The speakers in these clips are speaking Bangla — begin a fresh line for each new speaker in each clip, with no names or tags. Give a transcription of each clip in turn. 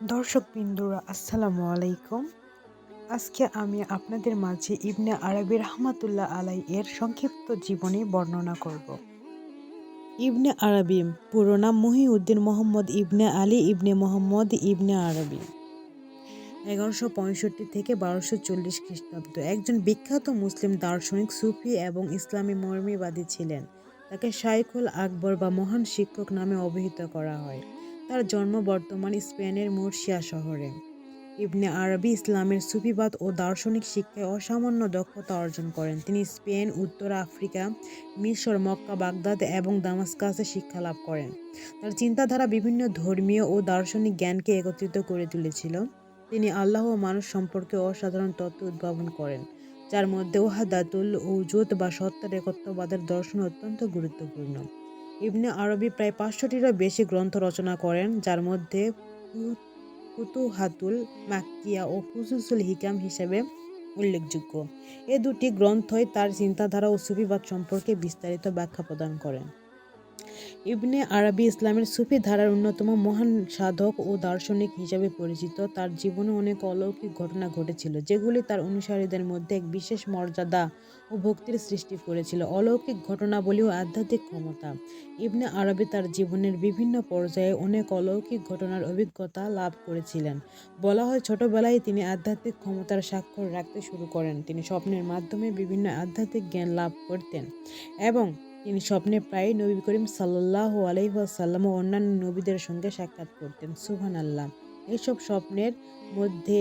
দর্শকবৃন্দরা আসসালামু আলাইকুম। আজকে আমি আপনাদের মাঝে ইবনে আরবি রাহমাতুল্লাহ আলাই এর সংক্ষিপ্ত জীবনী বর্ণনা করব। ইবনে আরবি পুরো নাম মহিউদ্দিন মোহাম্মদ ইবনে আলী ইবনে মোহাম্মদ ইবনে আরবি। 1165 থেকে 1240 খ্রিস্টাব্দ একজন বিখ্যাত মুসলিম দার্শনিক, সুফি এবং ইসলামী মর্মীবাদী ছিলেন। তাকে শাইখুল আকবর বা মহান শিক্ষক নামে অভিহিত করা হয়। তার জন্ম বর্তমান স্পেনের মুরসিয়া শহরে। ইবনে আরবি ইসলামের সুফিবাদ ও দার্শনিক শিক্ষায় অসামান্য দক্ষতা অর্জন করেন। তিনি স্পেন, উত্তর আফ্রিকা, মিশর, মক্কা, বাগদাদ এবং দামাস্কাসে শিক্ষা লাভ করেন। তার চিন্তাধারা বিভিন্ন ধর্মীয় ও দার্শনিক জ্ঞানকে একত্রিত করে তুলেছিল। তিনি আল্লাহ ও মানুষ সম্পর্কে অসাধারণ তত্ত্ব উদ্ভাবন করেন, যার মধ্যে ওয়াহদাতুল উজুদ বা সত্তার একত্ববাদের দর্শন অত্যন্ত গুরুত্বপূর্ণ। ইবনে আরবি প্রায় 500টিরও বেশি গ্রন্থ রচনা করেন, যার মধ্যে ফুতুহাতুল মাক্কিয়া ও ফুসুসুল হিকাম হিসেবে উল্লেখযোগ্য। এ দুটি গ্রন্থই তার চিন্তাধারা ও সুফিবাদ সম্পর্কে বিস্তারিত ব্যাখ্যা প্রদান করেন। ইবনে আরবি ইসলামের সুফি ধারার অন্যতম মহান সাধক ও দার্শনিক হিসেবে পরিচিত। তার জীবনে অনেক অলৌকিক ঘটনা ঘটেছিল, যেগুলি তার অনুসারীদের মধ্যে এক বিশেষ মর্যাদা ও ভক্তির সৃষ্টি করেছিল। অলৌকিক ঘটনাবলী ও আধ্যাত্মিক ক্ষমতা। ইবনে আরবি তার জীবনের বিভিন্ন পর্যায়ে অনেক অলৌকিক ঘটনার অভিজ্ঞতা লাভ করেছিলেন। বলা হয়, ছোটবেলায় তিনি আধ্যাত্মিক ক্ষমতার স্বাক্ষর রাখতে শুরু করেন। তিনি স্বপ্নের মাধ্যমে বিভিন্ন আধ্যাত্মিক জ্ঞান লাভ করতেন এবং তিনি স্বপ্নে প্রায়ই নবী করিম সাল্লাল্লাহু আলাইহি ওয়াসাল্লাম ও অন্যান্য নবীদের সঙ্গে সাক্ষাৎ করতেন। সুবহানাল্লাহ। এইসব স্বপ্নের মধ্যে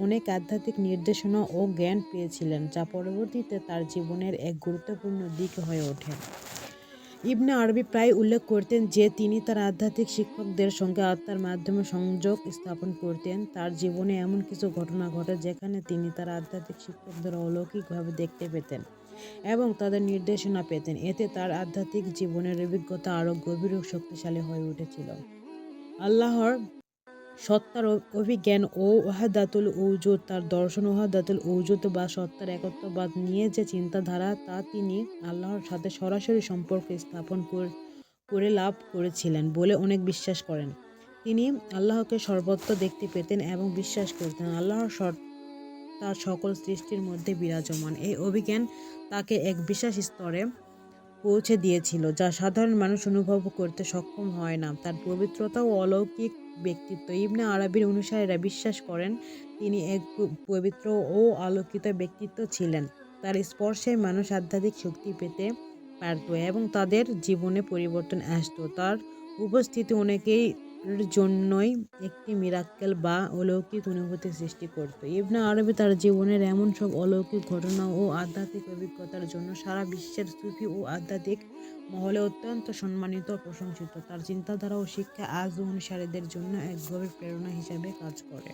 অনেক আধ্যাত্মিক নির্দেশনা ও জ্ঞান পেয়েছিলেন, যা পরবর্তীতে তার জীবনের এক গুরুত্বপূর্ণ দিক হয়ে ওঠে। ইবনে আরবি প্রায় উল্লেখ করতেন যে তিনি তার আধ্যাত্মিক শিক্ষকদের সঙ্গে আত্মার মাধ্যমে সংযোগ স্থাপন করতেন। তার জীবনে এমন কিছু ঘটনা ঘটে যেখানে তিনি তার আধ্যাত্মিক শিক্ষকদের অলৌকিকভাবে দেখতে পেতেন এবং তাদের নির্দেশনা পেতেন। এতে তার আধ্যাত্মিক জীবনের অভিজ্ঞতা আরও গভীর ও শক্তিশালী হয়ে উঠেছিল। আল্লাহর সত্তার অভিজ্ঞান ও ওয়াহদাতুল উজুদ। তার দর্শন ওয়াহদাতুল উজুদ বা সত্তার একত্ববাদ নিয়ে যে চিন্তাধারা, তা তিনি আল্লাহর সাথে সরাসরি সম্পর্ক স্থাপন করে লাভ করেছিলেন বলে অনেক বিশ্বাস করেন। তিনি আল্লাহকে সর্বত্র দেখতে পেতেন এবং বিশ্বাস করতেন আল্লাহর তার সকল সৃষ্টির মধ্যে বিরাজমান। এই অভিজ্ঞান তাকে এক বিশেষ স্তরে পৌঁছে দিয়েছিল, যা সাধারণ মানুষ অনুভব করতে সক্ষম হয় না। তার পবিত্রতা ও অলৌকিক ব্যক্তিত্ব। ইবনে আরবির অনুসারীরা বিশ্বাস করেন তিনি এক পবিত্র ও আলোকিত ব্যক্তিত্ব ছিলেন। তার স্পর্শে মানুষ আধ্যাত্মিক শক্তি পেতে পারত এবং তাদের জীবনে পরিবর্তন আসত। তার উপস্থিতি অনেকের জন্যই একটি মিরাক্কেল বা অলৌকিক অনুভূতি সৃষ্টি করত। ইবনে আরবি তার জীবনের এমন সব অলৌকিক ঘটনা ও আধ্যাত্মিক অভিজ্ঞতার জন্য সারা বিশ্বের সুফি ও আধ্যাত্মিক মহলে অত্যন্ত সম্মানিত ও প্রশংসিত। তার চিন্তাধারা ও শিক্ষা আজও অনুসারীদের জন্য এক গভীর প্রেরণা হিসেবে কাজ করে।